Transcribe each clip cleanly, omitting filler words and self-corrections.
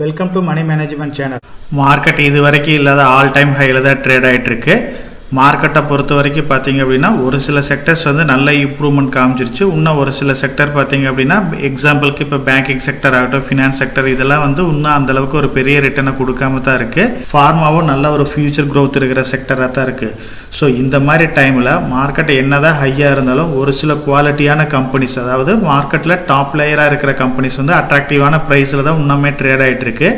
Welcome to money management channel. Market இது வரைக்கும் இல்லாத ஆல் டைம் ஹைல தான் ட்ரேட் ஆயிட்டு இருக்கு. மார்க்கெட்டை பொறுத்த வரைக்கும் பார்த்தீங்க அப்படின்னா ஒரு சில செக்டர்ஸ் வந்து நல்ல இம்ப்ரூவ்மெண்ட் காமிச்சிருச்சு. இன்னும் ஒரு சில செக்டர் பார்த்தீங்க அப்படின்னா எக்ஸாம்பிளுக்கு இப்போ பேங்கிங் செக்டர் ஆகட்டும், ஃபினான்ஸ் செக்டர் இதெல்லாம் வந்து இன்னும் அந்த அளவுக்கு ஒரு பெரிய ரிட்டர்னை கொடுக்காம தான் இருக்கு. ஃபார்மாவும் நல்ல ஒரு ஃபியூச்சர் க்ரோத் இருக்கிற செக்டராக தான் இருக்கு. ஸோ இந்த மாதிரி டைம்ல மார்க்கெட் என்னதான் ஹையா இருந்தாலும் ஒரு சில குவாலிட்டியான கம்பெனிஸ், அதாவது மார்க்கெட்ல டாப் லேயரா இருக்கிற கம்பெனிஸ் வந்து அட்ராக்டிவான பிரைஸ்ல தான் இன்னுமே ட்ரேட் ஆயிட்டு இருக்கு.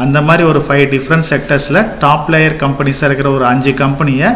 அந்த மாதிரி ஒரு 5 டிஃப்ரெண்ட் செக்டர்ஸ்ல டாப் லேயர் கம்பெனிஸா இருக்கிற ஒரு 5 கம்பெனியை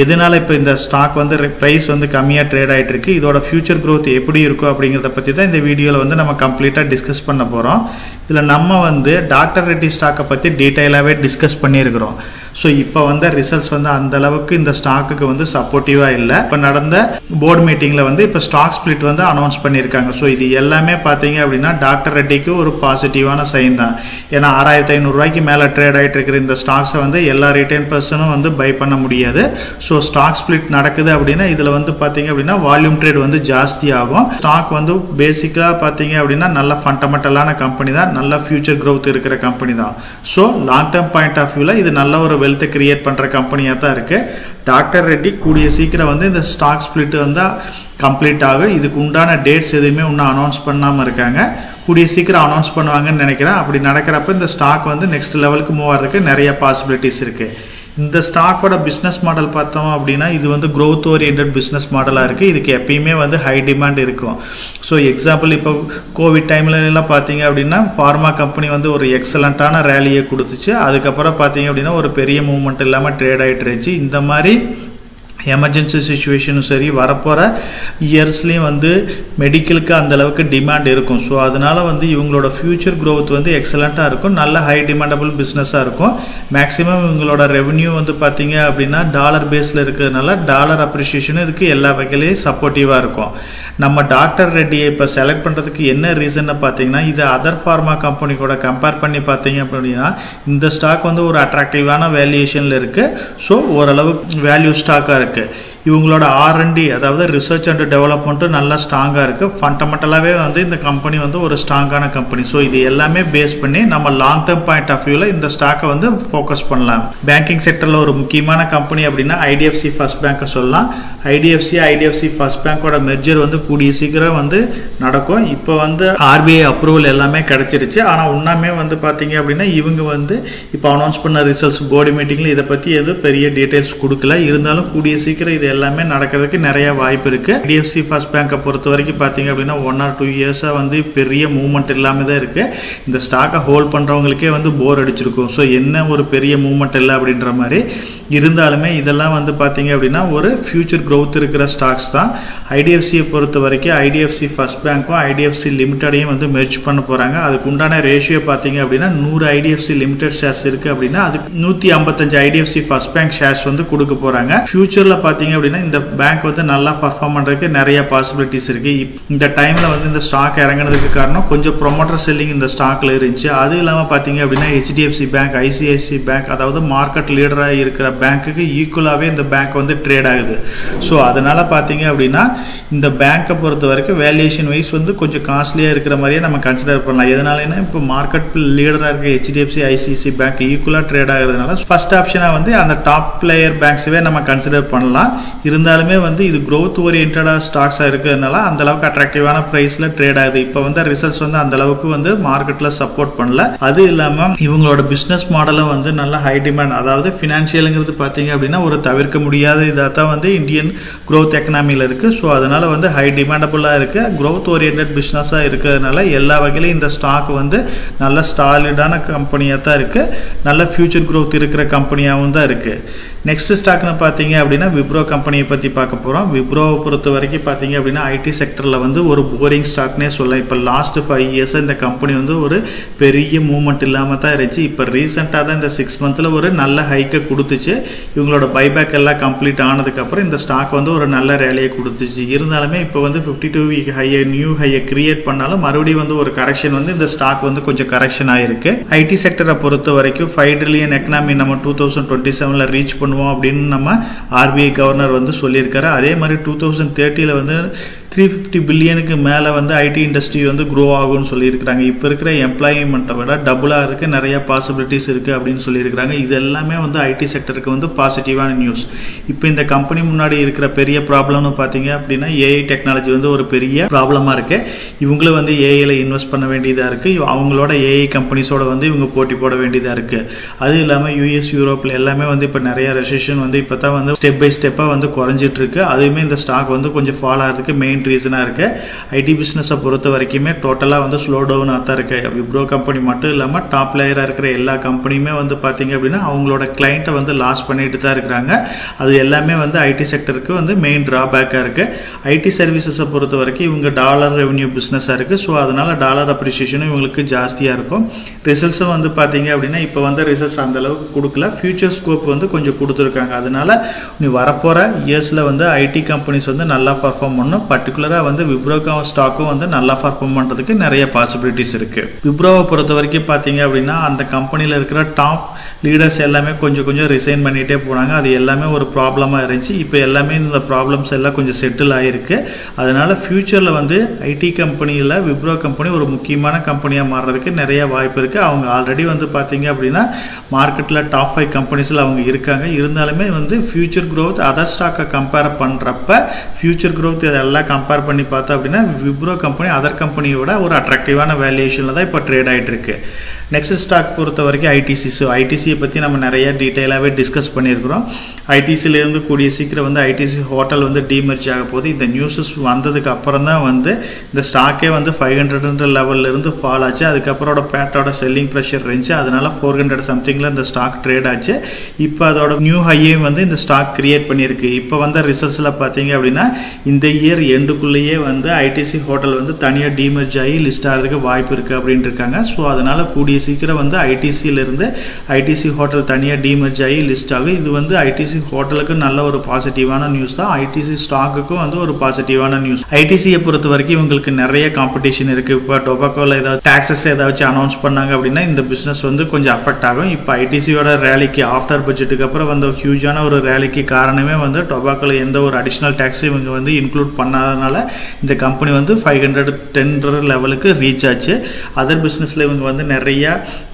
எதனால இப்போ இந்த ஸ்டாக் வந்து பிரைஸ் வந்து கம்மியாக ட்ரேட் ஆகிட்டு இருக்கு, இதோட ஃபியூச்சர் க்ரோத் எப்படி இருக்கும் அப்படிங்கிறத பற்றி தான் இந்த வீடியோவில் வந்து நம்ம கம்ப்ளீட்டாக டிஸ்கஸ் பண்ண போகிறோம். இதில் நம்ம வந்து டாக்டர் ரெட்டி ஸ்டாக்கை பற்றி டீட்டெயிலாகவே டிஸ்கஸ் பண்ணியிருக்கிறோம். ஸோ இப்போ வந்த ரிசல்ட்ஸ் வந்து அந்த அளவுக்கு இந்த ஸ்டாக்குக்கு வந்து சப்போர்ட்டிவாக இல்லை. இப்போ நடந்த போர்டு மீட்டிங்கில் வந்து இப்போ ஸ்டாக் ஸ்பிளிட் வந்து அனௌன்ஸ் பண்ணியிருக்காங்க. ஸோ இது எல்லாமே பார்த்தீங்க அப்படின்னா டாக்டர் ரெட்டிக்கு ஒரு பாசிட்டிவான சைன் தான். ஏன்னா 6500 ரூபாய்க்கு மேலே ட்ரேட் ஆகிட்டு இருக்கிற இந்த ஸ்டாக்ஸை வந்து எல்லா ரிட்டைல் பர்சனும் வந்து பை பண்ண முடியாது. ஸோ ஸ்டாக் ஸ்பிளிட் நடக்குது அப்படின்னா இதில் வந்து பார்த்தீங்க அப்படின்னா வால்யூம் ட்ரேட் வந்து ஜாஸ்தி ஆகும். ஸ்டாக் வந்து பேசிக்காக பார்த்தீங்க அப்படின்னா நல்ல ஃபண்டமெண்டலான கம்பெனி தான், நல்ல ஃபியூச்சர் க்ரோத் இருக்கிற கம்பெனி தான். So long term point of வியூவில் இது நல்ல ஒரு வெல்த்தை கிரியேட் பண்ணுற கம்பெனியாக தான் இருக்கு. டாக்டர் ரெட்டி கூடிய சீக்கிரம் வந்து இந்த ஸ்டாக் ஸ்பிளிட் வந்து கம்ப்ளீட் ஆகும். இதுக்கு உண்டான டேட்ஸ் எதுவுமே இன்னும் அனௌன்ஸ் பண்ணாமல் இருக்காங்க. கூடிய சீக்கிரம் அனௌன்ஸ் பண்ணுவாங்கன்னு நினைக்கிறேன். அப்படி நடக்கிறப்ப இந்த ஸ்டாக் வந்து நெக்ஸ்ட் லெவலுக்கு மூவ் ஆகிறதுக்கு நிறைய பாசிபிலிட்டிஸ் இருக்கு. இந்த ஸ்டாக்கோட பிஸ்னஸ் மாடல் பார்த்தோம் அப்படின்னா இது வந்து க்ரோத் ஓரியன்ட் பிஸ்னஸ் மாடலாக இருக்குது. இதுக்கு எப்பயுமே வந்து ஹை டிமாண்ட் இருக்கும். ஸோ எக்ஸாம்பிள் இப்போ கோவிட் டைம்ல எல்லாம் பார்த்தீங்க அப்படின்னா ஃபார்மா கம்பெனி வந்து ஒரு எக்ஸலண்ட்டான ரேலியை கொடுத்துச்சு. அதுக்கப்புறம் பார்த்தீங்க அப்படின்னா ஒரு பெரிய மூவ்மெண்ட் இல்லாமல் ட்ரேட் ஆகிட்டு இருந்துச்சு. இந்த மாதிரி எமர்ஜென்சி சுச்சுவேஷனும் சரி, வரப்போகிற இயர்ஸ்லேயும் வந்து மெடிக்கலுக்கு அந்த அளவுக்கு டிமாண்ட் இருக்கும். ஸோ அதனால வந்து இவங்களோட ஃபியூச்சர் க்ரோத் வந்து எக்ஸலண்ட்டாக இருக்கும், நல்ல ஹை டிமாண்டபிள் பிஸ்னஸாக இருக்கும். மேக்ஸிமம் இவங்களோட ரெவன்யூ வந்து பார்த்தீங்க அப்படின்னா டாலர் பேஸில் இருக்கிறதுனால டாலர் அப்ரிசியேஷனும் இதுக்கு எல்லா வகையிலையும் சப்போர்ட்டிவாக இருக்கும். நம்ம டாக்டர் ரெட்டியை இப்போ செலக்ட் பண்ணுறதுக்கு என்ன ரீசன்னு பார்த்தீங்கன்னா இது அதர் ஃபார்மா கம்பெனி கூட கம்பேர் பண்ணி பார்த்தீங்க அப்படின்னா இந்த ஸ்டாக் வந்து ஒரு அட்ராக்டிவான வேல்யூஷனில் இருக்குது. ஸோ ஓரளவு வேல்யூ ஸ்டாக்காக இருக்குது. இவங்களோட R&D அதாவது ரிசர்ச் அண்ட் டெவலப்மெண்ட்டும் நல்லா ஸ்ட்ராங்காக இருக்கு. ஃபண்டமெண்டலாகவே வந்து இந்த கம்பெனி வந்து ஒரு ஸ்ட்ராங்கான கம்பெனி. ஸோ இது எல்லாமே பேஸ் பண்ணி நம்ம லாங் டேர்ம் பாயிண்ட் ஆஃப் வியூவில் இந்த ஸ்டாக்கை வந்து ஃபோக்கஸ் பண்ணலாம். பேங்கிங் செக்டரில் ஒரு முக்கியமான கம்பெனி அப்படின்னா IDFC ஃபர்ஸ்ட் பேங்கை சொல்லலாம். IDFC ஃபர்ஸ்ட் பேங்கோட மெர்ஜர் வந்து கூடிய சீக்கிரம் வந்து நடக்கும். இப்போ வந்து RBI அப்ரூவல் எல்லாமே கிடைச்சிருச்சு. ஆனால் உண்மையுமே வந்து பார்த்தீங்க அப்படின்னா இவங்க வந்து இப்போ அனௌன்ஸ் பண்ண ரிசல்ட்ஸ் போர்டு மீட்டிங்கில் இதை பற்றி எதுவும் பெரிய டீட்டெயில்ஸ் கொடுக்கல. இருந்தாலும் கூடிய சீக்கிரம் இது எல்லாமே நடக்கிறதுக்கு நிறைய வாய்ப்பு இருக்கு. IDFC ஃபர்ஸ்ட் பேங்கை பொறுத்த வரைக்கும் பார்த்தீங்க அப்படின்னா 1 or 2 இயர்ஸா வந்து பெரிய மூவ்மெண்ட் இல்லாம தான் இருக்கு. இந்த ஸ்டாக்கை ஹோல்ட் பண்றவங்களுக்கே வந்து போர் அடிச்சிருக்கும். ஸோ என்ன ஒரு பெரிய மூவ்மெண்ட் இல்லை அப்படின்ற மாதிரி இருந்தாலுமே இதெல்லாம் வந்து பார்த்தீங்க அப்படின்னா ஒரு ஃபியூச்சர் க்ரோத் இருக்கிற ஸ்டாக்ஸ் தான். IDFCயை பொறுத்த வரைக்கும் IDFC ஃபர்ஸ்ட் பேங்க்கும் IDFC லிமிட்டடையும் வந்து மெர்ஜ் பண்ண போறாங்க. அதுக்கு உண்டான ரேஷியோ பார்த்தீங்க அப்படின்னா 100 IDFC லிமிடெட் ஷேர்ஸ் இருக்கு அப்படின்னா அதுக்கு 155 IDFC ஃபர்ஸ்ட் பேங்க் ஷேர்ஸ் வந்து கொடுக்க போறாங்க. ஃபியூச்சர்ல பார்த்தீங்க அப்படின்னா இந்த பேங்க் வந்து நல்லா பர்ஃபார்ம் பண்றதுக்கு நிறைய பாசிபிலிட்டிஸ் இருக்கு. இந்த டைம்ல வந்து இந்த ஸ்டாக் இறங்கினதுக்கு காரணம் கொஞ்சம் ப்ரொமோட்டர் செல்லிங் இந்த ஸ்டாக்ல இருந்துச்சு. அது இல்லாம பாத்தீங்க அப்படின்னா HDFC பேங்க், ICICI பேங்க் அதாவது மார்க்கெட் லீடரா இருக்கிற பேங்க்குக்கு ஈக்குவலாவே இந்த பேங்க் வந்து ட்ரேட் ஆகுது. ஸோ அதனால பாத்தீங்க அப்படின்னா இந்த பேங்கை பொறுத்த வரைக்கும் வேல்யூஷன் வைஸ் வந்து கொஞ்சம் காஸ்ட்லியா இருக்கிற மாதிரியே நம்ம கன்சிடர் பண்ணலாம். எதனாலன்னா இப்போ மார்க்கெட் லீடரா இருக்க HDFC ICICI பேங்க் ஈக்குவலா ட்ரேட் ஆகுறதுனால ஃபர்ஸ்ட் ஆப்ஷனா வந்து அந்த டாப் பிளேயர் பேங்க்ஸவே நம்ம கன்சிடர் பண்ணலாம். இருந்தாலுமே வந்து இது growth oriented ஸ்டாக்ஸா இருக்கிறதுனால அந்த அளவுக்கு அட்ராக்டிவான பிரைஸ்ல ட்ரேட் ஆகுது. இப்போ வந்து ரிசல்ட்ஸ் வந்து அந்த அளவுக்கு வந்து மார்க்கெட்ல சப்போர்ட் பண்ணல. அது இல்லாம இவங்களோட பிசினஸ் மாடலும் வந்து நல்ல ஹை டிமாண்ட், அதாவது பினான்சியல்ங்கிறது பாத்தீங்க அப்படின்னா ஒரு தவிர்க்க முடியாத இதான் வந்து இந்தியன் growth எக்கனாமில இருக்கு. ஸோ அதனால வந்து ஹை டிமாண்டபிளா இருக்கு, growth oriented பிசினஸா இருக்கிறதுனால எல்லா வகையிலும் இந்த ஸ்டாக் வந்து நல்ல ஸ்டாலிடான கம்பெனியா தான் இருக்கு, நல்ல ஃபியூச்சர் growth இருக்கிற கம்பெனியாவும் தான் இருக்கு. நெக்ஸ்ட் ஸ்டாக்னு பாத்தீங்க அப்படின்னா விப்ரோ கம்பெனியை பத்தி பார்க்க போறோம். விப்ரோவை பொறுத்த வரைக்கும் பாத்தீங்க அப்படின்னா IT செக்டர்ல வந்து ஒரு போரிங் ஸ்டாக்னே சொல்லலாம். இப்ப லாஸ்ட் 5 இயர்ஸ் இந்த கம்பெனி வந்து ஒரு பெரிய மூவ்மெண்ட் இல்லாம தான் இருந்துச்சு. இப்ப ரீசெண்டா தான் இந்த 6 மந்த்ல ஒரு நல்ல ஹைக்கை கொடுத்துச்சு. இவங்களோட பைபேக் எல்லாம் கம்ப்ளீட் ஆனதுக்கு அப்புறம் இந்த ஸ்டாக் வந்து ஒரு நல்ல ரேலியை கொடுத்துச்சு. இருந்தாலுமே இப்ப வந்து 52 வீக் ஹையை நியூ ஹையை கிரியேட் பண்ணாலும் மறுபடியும் வந்து ஒரு கரெக்ஷன் வந்து இந்த ஸ்டாக் வந்து கொஞ்சம் கரெக்ஷன் ஆயிருக்கு. IT செக்டரை பொறுத்த வரைக்கும் 5 ட்ரில்லியன் எக்கனாமி நம்ம 2027ல ரீச் பண்ணுவோம் அப்படின்னு நம்ம RBI கவர்னர் வந்து சொல்லியிருக்காரு. அதே மாதிரி 2030ல வந்து 350 பில்லியனுக்கு மேலே வந்து ஐடி இண்டஸ்ட்ரி வந்து க்ரோ ஆகும்னு சொல்லியிருக்கிறாங்க. இப்போ இருக்கிற எம்ப்ளாய்மெண்ட்டை விட டபுளாக இருக்கு, நிறைய பாசிபிலிட்டிஸ் இருக்குது அப்படின்னு சொல்லியிருக்கிறாங்க. இது எல்லாமே வந்து ஐடி செக்டருக்கு வந்து பாசிட்டிவான நியூஸ். இப்போ இந்த கம்பெனி முன்னாடி இருக்கிற பெரிய ப்ராப்ளம்னு பார்த்தீங்க அப்படின்னா ஏஐ டெக்னாலஜி வந்து ஒரு பெரிய ப்ராப்ளமாக இருக்கு. இவங்களும் வந்து ஏஐல இன்வெஸ்ட் பண்ண வேண்டியதாக இருக்கு. அவங்களோட ஏஐ கம்பெனிஸோட வந்து இவங்க போட்டி போட வேண்டியதாக இருக்கு. அது இல்லாமல் யூஎஸ் யூரோப்ல எல்லாமே வந்து இப்போ நிறைய ரெசிஷன் வந்து இப்போ தான் வந்து ஸ்டெப் பை ஸ்டெப்பாக வந்து குறைஞ்சிட்டு இருக்கு. அதுவுமே இந்த ஸ்டாக் வந்து கொஞ்சம் ஃபால் ஆகிறதுக்கு மெயின் ரீசனாக இருக்கு. ஐடி பிஸ்னஸை பொறுத்த வரைக்குமே டோட்டலாக வந்து ஸ்லோ டவுனாக தான் இருக்கு. விப்ரோ கம்பெனி மட்டும் இல்லாமல் டாப் லேயராக இருக்கிற எல்லா கம்பெனியுமே வந்து பார்த்தீங்க அப்படின்னா அவங்களோட கிளைண்ட்டை வந்து லாஸ் பண்ணிட்டு தான் இருக்கிறாங்க. அது எல்லாமே வந்து ஐடி செக்டருக்கு வந்து மெயின் டிராபேக்காக இருக்கு. ஐடி சர்வீசஸை பொறுத்த வரைக்கும் இவங்க டாலர் ரெவன்யூ பிஸ்னஸாக இருக்கு. ஸோ அதனால டாலர் அப்ரிசியேஷனும் இவங்களுக்கு ஜாஸ்தியாக இருக்கும். ரிசல்ட்ஸும் வந்து பார்த்தீங்க அப்படின்னா இப்போ வந்து ரிசல்ட்ஸ் அந்த அளவுக்கு கொடுக்கல. ஃபியூச்சர் ஸ்கோப் வந்து கொஞ்சம் கொடுத்துருக்காங்க. அதனால நீ வரப்போற இயர்ஸ்ல வந்து ஐடி கம்பெனிஸ் வந்து நல்லா பர்ஃபார்ம் பண்ணும். பர்டிகுலரா வந்து விப்ரோ ஸ்டாக்கும் வந்து நல்லா பர்ஃபார்ம் பண்றதுக்கு நிறைய பாசிபிலிட்டிஸ் இருக்கு. விப்ரோவை பொறுத்த வரைக்கும் பாத்தீங்க அப்படின்னா அந்த கம்பெனில இருக்கிற டாப் லீடர்ஸ் எல்லாமே கொஞ்சம் ரிசைன் பண்ணிட்டே போனாங்க. அது எல்லாமே ஒரு ப்ராப்ளமா இருந்துச்சு. இப்போ எல்லாமே இந்த ப்ராப்ளம்ஸ் எல்லாம் கொஞ்சம் செட்டில் ஆயிருக்கு. அதனால ஃபியூச்சர்ல வந்து ஐடி கம்பெனியில விப்ரோ கம்பெனி ஒரு முக்கியமான கம்பெனியா மாறுறதுக்கு நிறைய வாய்ப்பு இருக்கு. அவங்க ஆல்ரெடி வந்து பாத்தீங்க அப்படின்னா மார்க்கெட்ல டாப் 5 கம்பெனிஸ்ல அவங்க இருக்காங்க. இருந்தாலுமே வந்து ஃபியூச்சர் growth அதர் ஸ்டாக்கை கம்பேர் பண்றப்ப ஃபியூச்சர் growth இதெல்லாம் கம்பேர் பண்ணி பார்த்தோம் அப்படின்னா விப்ரோ கம்பெனி அதர் கம்பெனியோட ஒரு அட்ராக்டிவான வேல்யூஷன்ல தான் இப்போ ட்ரேட் ஆயிட்டு இருக்கு. நெக்ஸ்ட் ஸ்டாக் பொறுத்த வரைக்கும் ஐடிசி. ஸோ ஐடிசியை பற்றி நம்ம நிறைய டீட்டெயிலாகவே டிஸ்கஸ் பண்ணியிருக்கிறோம். ஐடிசியிலேருந்து கூடிய சீக்கிரம் வந்து ஐடிசி ஹோட்டல் வந்து டீமர்ஜ் ஆக போகுது. இந்த நியூஸஸ் வந்ததுக்கு அப்புறம் தான் வந்து இந்த ஸ்டாக்கே வந்து 500 லெவல்ல இருந்து ஃபால் ஆச்சு. அதுக்கப்புறம் பேட்டோட செல்லிங் ப்ரெஷர் இருந்துச்சு. அதனால 400 சம்திங்ல இந்த ஸ்டாக் ட்ரேட் ஆச்சு. இப்போ அதோட நியூ ஹையையும் வந்து இந்த ஸ்டாக் கிரியேட் பண்ணியிருக்கு. இப்போ வந்த ரிசல்ட்ஸ்ல பார்த்தீங்க அப்படின்னா இந்த இயர் எண்டுக்குள்ளேயே வந்து ஐடிசி ஹோட்டல் வந்து தனியாக டீமர்ஜ் ஆகி லிஸ்ட் ஆகிறதுக்கு வாய்ப்பு இருக்கு அப்படின்னு இருக்காங்க. ஸோ அதனால கூடிய சீக்கிரம் வந்து ஐடிசியிலிருந்து ஐடிசி ஹோட்டல் தனியாக டீமர்ஜ் ஆகி லிஸ்ட் ஆகும். இது வந்து ஐடிசி ஹோட்டலுக்கு நல்ல ஒரு பாசிட்டிவான நியூஸ் தான். ஐடிசி ஸ்டாக்குக்கும் வந்து ஒரு பாசிட்டிவான நியூஸ். ஐடிசியை பொறுத்த வரைக்கும் இவங்களுக்கு நிறைய காம்படிஷன் இருக்கு. இப்போ டொபாக்கோல ஏதாவது டாக்ஸஸ் ஏதாச்சும் அனௌன்ஸ் பண்ணாங்க அப்படின்னா இந்த பிசினஸ் வந்து கொஞ்சம் அஃபெக்ட் ஆகும். இப்போ ஐடிசியோட ரேலிக்கு ஆஃப்டர் பட்ஜெட்டுக்கு அப்புறம் வந்து ஹியூஜான ஒரு ரேலிக்கு காரணமே வந்து டொபாக்கோல எந்த ஒரு அடிஷனல் டாக்ஸ் இவங்க வந்து இன்க்ளூட் பண்ணாதனால இந்த கம்பெனி வந்து 510 லெவலுக்கு ரீச் ஆச்சு. அதர் பிசினஸ்ல இவங்க வந்து நிறைய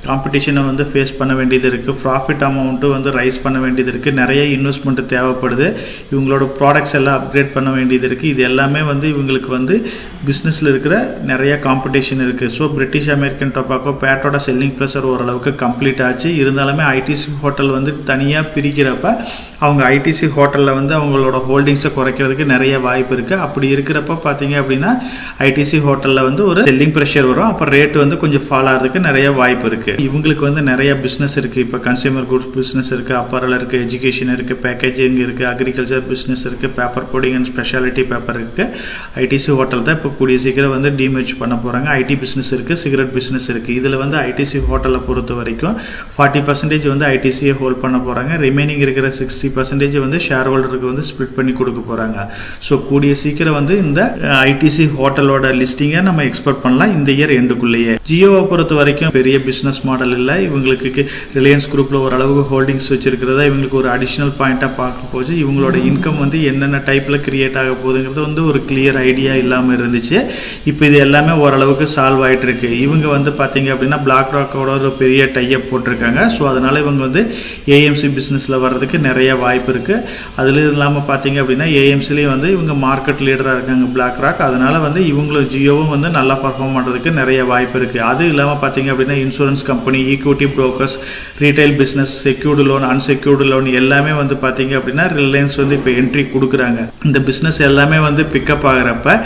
காம்படிஷனை வந்து ஃபேஸ் பண்ண வேண்டியது இருக்கு. ப்ராஃபிட் அமௌண்ட்டு வந்து ரைஸ் பண்ண வேண்டியது இருக்கு. நிறைய இன்வெஸ்ட்மெண்ட் தேவைப்படுது. இவங்களோட ப்ராடக்ட்ஸ் எல்லாம் அப்கிரேட் பண்ண வேண்டியது இருக்கு. இது எல்லாமே வந்து இவங்களுக்கு வந்து பிசினஸ்ல இருக்கிற நிறைய காம்படிஷன் இருக்கு. ஸோ பிரிட்டிஷ் அமெரிக்கன் டொபாக்கோ பேட்டோட செல்லிங் ப்ரெஷர் ஓரளவுக்கு கம்ப்ளீட் ஆச்சு. இருந்தாலுமே ஐடிசி ஹோட்டல் வந்து தனியாக பிரிக்கிறப்ப அவங்க ஐடிசி ஹோட்டலில் வந்து அவங்களோட ஹோல்டிங்ஸை குறைக்கிறதுக்கு நிறைய வாய்ப்பு இருக்கு. அப்படி இருக்கிறப்ப பார்த்தீங்க அப்படின்னா ஐடிசி ஹோட்டலில் வந்து ஒரு செல்லிங் ப்ரெஷர் வரும். அப்போ ரேட் வந்து கொஞ்சம் ஃபால் ஆகிறதுக்கு நிறைய வாய்ப்பு இருக்கு. இவங்களுக்கு வந்து நிறைய பிசினஸ் இருக்கு. இப்போ கன்சியூமர் குட்ஸ் பிசினஸ் இருக்கு, அப்பரல் இருக்கு, எஜுகேஷன் இருக்கு, பேக்கேஜிங் இருக்கு, அக்ரிகல்ச்சர் பிசினஸ் இருக்கு, paper coding and speciality paper இருக்கு. ஐடிசி ஹோட்டல் தான் இப்போ கூடிய சீக்கிரம் வந்து டீமர்ஜ் பண்ண போறாங்க. ஐடி பிசினஸ் இருக்கு, சிகரெட் பிசினஸ் இருக்கு. இதுல வந்து ஐடிசி ஹோட்டலை பொறுத்த வரைக்கும் 40% வந்து ஐடிசியை ஹோல்ட் பண்ண போறாங்க. ரிமைனிங் இருக்கிற 60% வந்து ஷேர் ஹோல்டருக்கு வந்து ஸ்பிளிட் பண்ணி கொடுக்க போறாங்க. ஸோ கூடிய சீக்கிரம் வந்து இந்த ஐடிசி ஹோட்டலோட லிஸ்டிங்கை நம்ம எக்ஸ்பெக்ட் பண்ணலாம் இந்த இயர் எண்டுக்குள்ளேயே. ஜியோவை பொறுத்த வரைக்கும் பெரிய பிசினஸ் மாடல் இல்லை. இவங்களுக்கு ரிலையன்ஸ் குரூப்ல ஓரளவுக்கு ஹோல்டிங்ஸ் வச்சிருக்கிறதா இவங்களுக்கு ஒரு அடிஷனல் பாயிண்டா பார்க்க போச்சு. இவங்களோட இன்கம் வந்து என்னென்ன டைப்ல கிரியேட் ஆக போகுதுங்கிறது வந்து ஒரு கிளியர் ஐடியா இல்லாம இருந்துச்சு. இப்போ இது எல்லாமே ஓரளவுக்கு சால்வ் ஆயிட்டு இருக்கு. இவங்க வந்து பாத்தீங்க அப்படின்னா பிளாக் ராக்கோட ஒரு பெரிய டைப் போட்டிருக்காங்க. ஸோ அதனால இவங்க வந்து ஏஎம்சி பிசினஸ்ல வர்றதுக்கு நிறைய வாய்ப்பு இருக்கு. அதுல இல்லாம பாத்தீங்க அப்படின்னா ஏஎம்சிலேயே வந்து இவங்க மார்க்கெட் லீடரா இருக்காங்க பிளாக் ராக். அதனால வந்து இவங்களும் ஜியோவும் வந்து நல்லா பர்ஃபார்ம் பண்றதுக்கு நிறைய வாய்ப்பு இருக்கு. அது இல்லாம பாத்தீங்க அப்படின்னா insurance company, equity brokers, retail business, secured loan, unsecured loan எல்லாமே வந்து பாத்தீங்க அப்படின்னா ரிலையன்ஸ் வந்து இப்போ என்ட்ரி கொடுக்குறாங்க. இந்த பிசினஸ் எல்லாமே வந்து பிக்கப் ஆகிறப்ப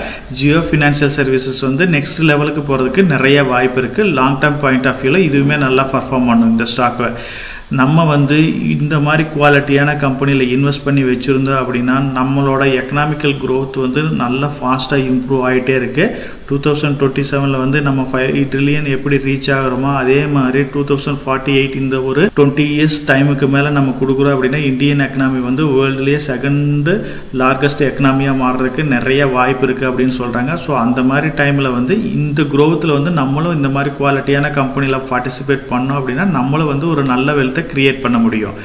ஜியோ ஃபினான்ஷியல் சர்வீசஸ் வந்து நெக்ஸ்ட் லெவலுக்கு போறதுக்கு நிறைய வாய்ப்பு இருக்கு. லாங் டர்ம் பாயிண்ட் ஆஃப் வியூல இதுவுமே நல்லா பர்ஃபார்ம் பண்ணும் இந்த ஸ்டாக். நம்ம வந்து இந்த மாதிரி குவாலிட்டியான கம்பெனியில் இன்வெஸ்ட் பண்ணி வச்சுருந்தோம் அப்படின்னா நம்மளோட எக்கனாமிக்கல் growth வந்து நல்லா ஃபாஸ்ட்டாக இம்ப்ரூவ் ஆகிட்டே இருக்கு. 2027 வந்து நம்ம 5 ட்ரில்லியன் எப்படி ரீச் ஆகிறோமோ அதே மாதிரி 2048 இந்த ஒரு 20 இயர்ஸ் டைமுக்கு மேலே நம்ம கொடுக்குறோம் அப்படின்னா இந்தியன் எக்கனாமி வந்து வேர்ல்டுலேயே செகண்ட் லார்ஜஸ்ட் எக்கனாமியாக மாறுறதுக்கு நிறைய வாய்ப்பு இருக்குது அப்படின்னு சொல்கிறாங்க. ஸோ அந்த மாதிரி டைமில் வந்து இந்த growthல வந்து நம்மளும் இந்த மாதிரி குவாலிட்டியான கம்பெனியில் பார்ட்டிசிபேட் பண்ணோம் அப்படின்னா நம்மளும் வந்து ஒரு நல்ல வெல்த்தை கிரியேட் பண்ண முடியும்.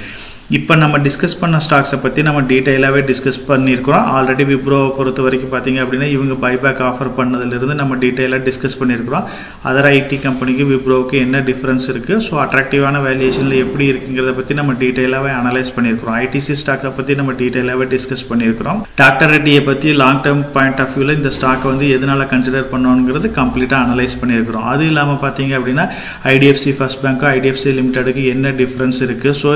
இப்போ நம்ம டிஸ்கஸ் பண்ண ஸ்டாக்ஸை பற்றி நம்ம டீட்டெயிலாகவே டிஸ்கஸ் பண்ணியிருக்கிறோம். ஆல்ரெடி விப்ரோவை பொறுத்த வரைக்கும் பார்த்தீங்க அப்படின்னா இவங்க பைபேக் ஆஃபர் பண்ணதுலேருந்து நம்ம டீட்டெயிலாக டிஸ்கஸ் பண்ணியிருக்கிறோம். அதர் ஐடி கம்பெனிக்கு விப்ரோவுக்கு என்ன டிஃப்ரென்ஸ் இருக்குது, ஸோ அட்ராக்டிவான வேல்யூஷனில் எப்படி இருக்குங்கிறத பற்றி நம்ம டீட்டெயிலாகவே அனலைஸ் பண்ணியிருக்கிறோம். ஐடிசி ஸ்டாக்கை பற்றி நம்ம டீட்டெயிலாகவே டிஸ்கஸ் பண்ணியிருக்கிறோம். டாக்டர் ரெட்டியை பற்றி லாங் டேர்ம் பாயிண்ட் ஆஃப் வியூவில் இந்த ஸ்டாக்கை வந்து எதனால கன்சிடர் பண்ணணுங்கிறது கம்ப்ளீட்டாக அனலைஸ் பண்ணியிருக்கிறோம். அது இல்லாமல் பார்த்தீங்க அப்படின்னா ஐடிஎஃப்சி ஃபர்ஸ்ட் பேங்க்கு ஐடிஎஃப்சி லிமிடெடுக்கு என்ன டிஃப்ரென்ஸ் இருக்குது, ஸோ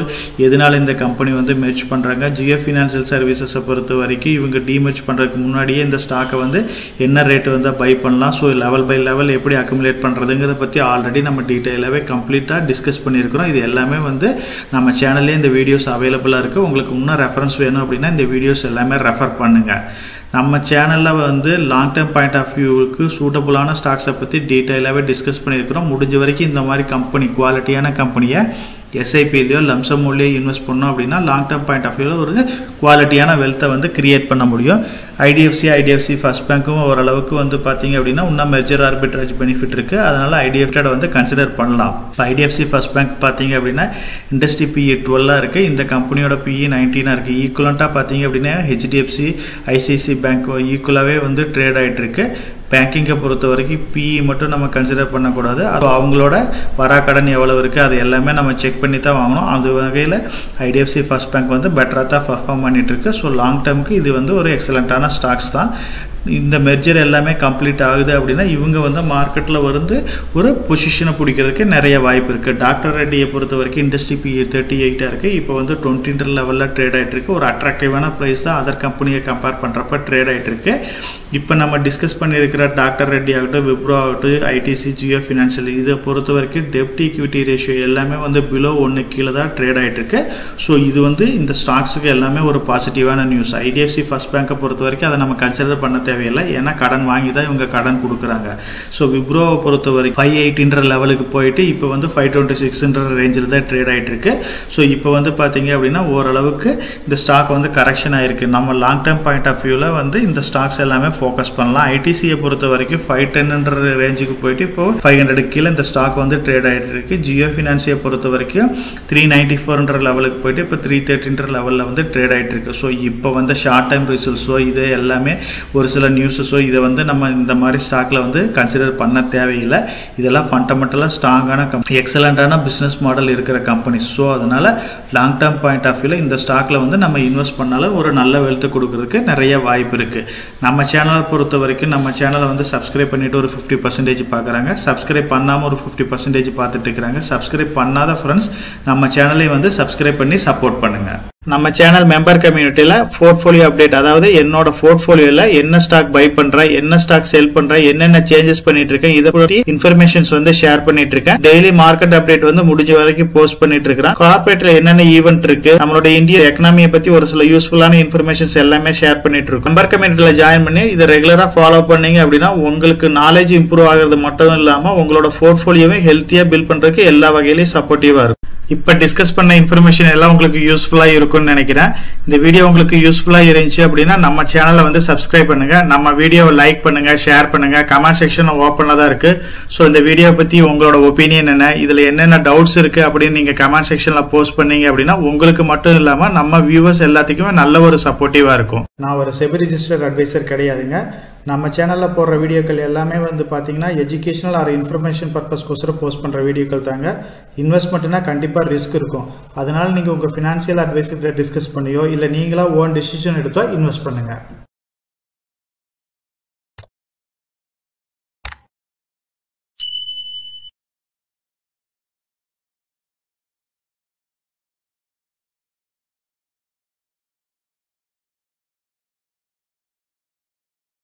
எதனால இந்த கம்பெனி வந்து மெர்ஜ் பண்றாங்க, ஜியோ ஃபினான்ஷியல் சர்வீசஸை பொறுத்த வரைக்கும் இவங்க டிமெர்ஜ் பண்றதுக்கு முன்னாடியே இந்த ஸ்டாக்கை வந்து என்ன ரேட் வந்து பை பண்ணலாம், ஸோ லெவல் பை லெவல் எப்படி அக்குமுலேட் பண்றதுங்கிறத பற்றி ஆல்ரெடி நம்ம டீட்டெயிலாகவே கம்ப்ளீட்டா டிஸ்கஸ் பண்ணியிருக்கிறோம். இது எல்லாமே வந்து நம்ம சேனல்லே இந்த வீடியோஸ் அவைலபிளா இருக்கு. உங்களுக்கு இன்னும் ரெஃபரன்ஸ் வேணும் அப்படின்னா இந்த வீடியோஸ் எல்லாமே ரெஃபர் பண்ணுங்க. நம்ம சேனலில் வந்து லாங் டேர்ம் பாயிண்ட் ஆஃப் வியூவுக்கு சூட்டபுளான ஸ்டாக்ஸை பற்றி டீட்டெயிலாகவே டிஸ்கஸ் பண்ணியிருக்கிறோம். முடிஞ்ச வரைக்கும் இந்த மாதிரி கம்பெனி குவாலிட்டியான கம்பெனியை எஸ்ஐபிலையோ லம்சமோலையோ இன்வெஸ்ட் பண்ணோம் அப்படின்னா லாங் டேர்ம் பாயிண்ட் ஆஃப் வியூவில் ஒரு குவாலிட்டியான வெல்த்தை வந்து கிரியேட் பண்ண முடியும். ஐடிஎஃப்சி ஃபர்ஸ்ட் பேங்க்கும் ஓரளவுக்கு வந்து பார்த்தீங்க அப்படின்னா இன்னும் மெர்ஜர் ஆர்பிட்ரேஜ் பெனிஃபிட் இருக்கு. அதனால ஐடிஎஃப்டை வந்து கன்சிடர் பண்ணலாம். இப்போ ஐடிஎஃப்சி ஃபர்ஸ்ட் பேங்க் பார்த்தீங்க அப்படின்னா இண்டஸ்ட்ரி பிஇ 12 இருக்கு. இந்த கம்பெனியோட பிஇ 19 இருக்கு. ஈக்குவலண்டா பார்த்தீங்க அப்படின்னா ஹெச்டிஎஃப்சி ஐசிஐசி பேங்க் ஈக்குவலாகவே வந்து ட்ரேட் ஆகிட்டு இருக்கு. பேங்கிங்கை பொறுத்த வரைக்கும் பிஇ மட்டும் நம்ம கன்சிடர் பண்ணக்கூடாது. அது அவங்களோட வராக்கடன் எவ்வளவு இருக்கு அது எல்லாமே நம்ம செக் பண்ணி தான் வாங்கணும். அந்த வகையில் ஐடிஎஃப்சி ஃபர்ஸ்ட் பேங்க் வந்து பெட்டராக தான் பர்ஃபார்ம் பண்ணிட்டு இருக்கு. ஸோ லாங் டேர்முக்கு இது வந்து ஒரு எக்ஸலண்டான ஸ்டாக்ஸ் தான். இந்த மெர்ஜர் எல்லாமே கம்ப்ளீட் ஆகுது அப்படின்னா இவங்க வந்து மார்க்கெட்டில் வந்து ஒரு பொசிஷனை பிடிக்கிறதுக்கு நிறைய வாய்ப்பு இருக்குது. டாக்டர் ரெட்டியை பொறுத்த வரைக்கும் இண்டஸ்ட்ரி பிஇ 38 இருக்குது. இப்போ வந்து 20 லெவலில் ட்ரேட் ஆகிட்டு இருக்கு. ஒரு அட்ராக்டிவான ப்ரைஸ் தான் அதர் கம்பெனியை கம்பேர் பண்ணுறப்ப ட்ரேட் ஆகிட்டு இருக்கு. இப்போ நம்ம டிஸ்கஸ் பண்ணியிருக்கிற டாக்டர் ரெட்டி ஆகட்டும், விப்ரோ ஆகட்டும், ஐடிசி, ஜியோ ஃபினான்ஷியல் இதை பொறுத்த வரைக்கும் டெப்ட் ஈக்விட்டி ரேஷியோ எல்லாமே வந்து பிலோ 1 கீழே தான் ட்ரேட் ஆகிட்டு இருக்கு. ஸோ இது வந்து இந்த ஸ்டாக்ஸுக்கு எல்லாமே ஒரு பாசிட்டிவான நியூஸ். ஐடிஎஃப்சி ஃபர்ஸ்ட் பேங்கை பொறுத்த வரைக்கும் அதை நம்ம கன்சிடர் பண்ண தேவையில்லை. ஏன்னா கடன் வாங்கி தான் இவங்க கடன் கொடுக்குறாங்க. ஸோ விப்ரோவை பொறுத்த வரைக்கும் 580 லெவலுக்கு போயிட்டு இப்போ வந்து 526 ரேஞ்சில் தான் ட்ரேட் ஆகிட்டு இருக்கு. ஸோ இப்போ வந்து பார்த்தீங்க அப்படின்னா ஓரளவுக்கு இந்த ஸ்டாக் வந்து கரெக்ஷன் ஆயிருக்கு. நம்ம லாங் டேர்ம் பாயிண்ட் ஆஃப் வியூவில் வந்து இந்த ஸ்டாக்ஸ் எல்லாமே ஃபோக்கஸ் பண்ணலாம். ஐடிசியை பொறுத்த வரைக்கும் 510 ரேஞ்சுக்கு போயிட்டு இப்போ 500 கீழே இந்த ஸ்டாக் வந்து ட்ரேட் ஆகிட்டு இருக்கு. ஜியோ ஃபினான்சியை பொறுத்த வரைக்கும் 394 லெவலுக்கு போயிட்டு இப்போ 313 லெவலில் வந்து ட்ரேட் ஆகிட்டு இருக்கு. ஸோ இப்போ வந்து ஷார்ட் டைம் ரிசல்ட்ஸோ இது எல்லாமே ஒரு சில நியூஸஸோ இதை வந்து நம்ம இந்த மாதிரி ஸ்டாக்ல வந்து கன்சிடர் பண்ண தேவையில்லை. இதெல்லாம் ஃபண்டமெண்டலாக ஸ்ட்ராங்கான எக்ஸலண்டான பிஸ்னஸ் மாடல் இருக்கிற கம்பெனி. ஸோ அதனால லாங் டேர்ம் பாயிண்ட் ஆஃப் வியூவில் இந்த ஸ்டாக்ல வந்து நம்ம இன்வெஸ்ட் பண்ணாலும் ஒரு நல்ல வெல்த் கொடுக்கறதுக்கு நிறைய வாய்ப்பு இருக்கு. நம்ம சேனலை பொறுத்த வரைக்கும் நம்ம சேனலை வந்து சப்ஸ்கிரைப் பண்ணிட்டு ஒரு 50% பார்க்குறாங்க. சப்ஸ்கிரைப் பண்ணாமல் ஒரு 50% பார்த்துட்டு இருக்கிறாங்க. சப்ஸ்கிரைப் பண்ணாத ஃப்ரெண்ட்ஸ் நம்ம சேனலை வந்து சப்ஸ்கிரைப் பண்ணி சப்போர்ட் பண்ணுங்க. நம்ம சேனல் மெம்பர் கம்யூனிட்டியில போர்ட்ஃபோலியோ அப்டேட், அதாவது என்னோட போர்ட்ஃபோலியோல என்ன ஸ்டாக் பை பண்றேன், என்ன ஸ்டாக் செல் பண்றேன், என்னென்ன சேஞ்சஸ் பண்ணிட்டு இருக்கேன், இதை பத்தி இன்ஃபர்மேஷன்ஸ் வந்து ஷேர் பண்ணிட்டு இருக்கேன். டெய்லி மார்க்கெட் அப்டேட் வந்து முடிஞ்ச வரைக்கும் போஸ்ட் பண்ணிட்டு இருக்கேன். கார்பரேட்ல என்னென்ன ஈவென்ட் இருக்கு, நம்மளோட இந்திய எக்கனாமியை பத்தி ஒரு சில யூஸ்ஃபுல்லான இன்ஃபர்மேஷன்ஸ் எல்லாமே ஷேர் பண்ணிட்டு இருக்கோம். மெம்பர் கம்யூனிட்டியில ஜாயின் பண்ணி இதை ரெகுலரா ஃபாலோ பண்ணீங்க அப்படின்னா உங்களுக்கு நாலேஜ் இம்ப்ரூவ் ஆகிறது மட்டும் இல்லாம உங்களோட போர்ட்ஃபோலியோவை ஹெல்த்தியா பில்ட் பண்றதுக்கு எல்லா வகையிலையும் சப்போர்ட்டிவா இருக்கும். இப்ப டிஸ்கஸ் பண்ண இன்ஃபர்மேஷன் எல்லாம் உங்களுக்கு யூஸ்ஃபுல்லா இருக்கும்னு நினைக்கிறேன். இந்த வீடியோ உங்களுக்கு யூஸ்ஃபுல்லா இருந்துச்சு அப்படின்னா நம்ம சேனலை வந்து சப்ஸ்கிரைப் பண்ணுங்க, நம்ம வீடியோவை லைக் பண்ணுங்க, ஷேர் பண்ணுங்க. கமெண்ட் செக்ஷன் ஓப்பன்ல தான் இருக்கு. ஸோ இந்த வீடியோ பத்தி உங்களோட ஒப்பீனியன் என்ன, இதுல என்னென்ன டவுட்ஸ் இருக்கு அப்படின்னு நீங்க கமெண்ட் செக்ஷன்ல போஸ்ட் பண்ணீங்க அப்படின்னா உங்களுக்கு மட்டும் இல்லாம நம்ம வியூவர்ஸ் எல்லாத்துக்குமே நல்ல ஒரு சப்போர்ட்டிவா இருக்கும். நான் ஒரு செபி ரிஜிஸ்டர்ட் அட்வைசர் கிடையாதுங்க. நம்ம சேனலில் போடுற வீடியோக்கள் எல்லாமே வந்து பார்த்தீங்கன்னா எஜுகேஷனல் ஆர் இன்ஃபர்மேஷன் பர்பஸ்க்கோசரம் போஸ்ட் பண்ணுற வீடியோக்கள் தாங்க. இன்வெஸ்ட்மெண்ட்னா கண்டிப்பாக ரிஸ்க் இருக்கும். அதனால நீங்கள் உங்கள் ஃபினான்ஷியல் அட்வைசர்கிட்ட டிஸ்கஸ் பண்ணியோ இல்லை நீங்களா ஓன் டிசிஷன் எடுத்தோ இன்வெஸ்ட் பண்ணுங்கள்.